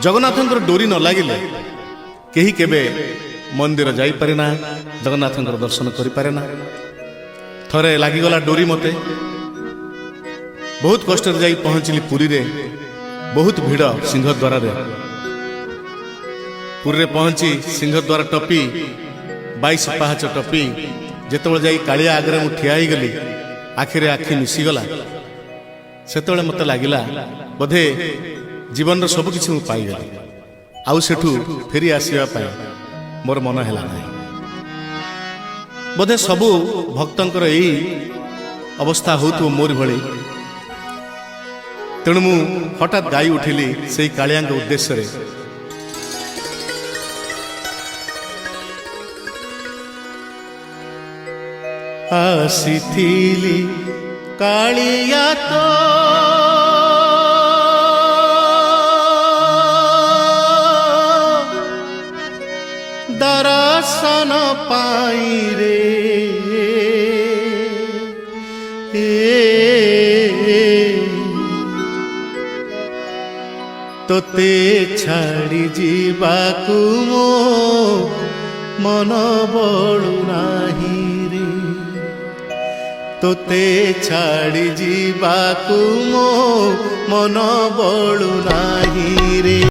जगन्नाथंकर डोरी न लगिले केही केबे मंदिर जाई पारे ना, जगन्नाथंकर दर्शन करि पारे ना। थरे लागिगला डोरी मते बहुत कष्ट जाई पहुंचली पुरी रे। बहुत भीड़ सिंहद्वार रे। पुरी रे पहुंची सिंहद्वार टपी 22 पाहाच टपी जेतबे जाई कालिया आगरे मु ठिया ही गली, आखिरे आखि मिसी गला। सेतबे मते लागिला बोधे जीवन रो सब किछि मु पाई गली, आउ सेठू फेरी आसीबा पाई मोर मन हैला नाही। बोधे सबु भक्तंकर एई अवस्था होतु मोर भली। तेणु मु हठात गाई उठिली से कालिया उद्देश्य रे। आसीथिली कालिया तो दर्शन पाई रे। तोते छाड़ी जीवाकू मो मन बळु नाही रे। तोते छाड़ी जीवाकू मो मन बळु नाही रे।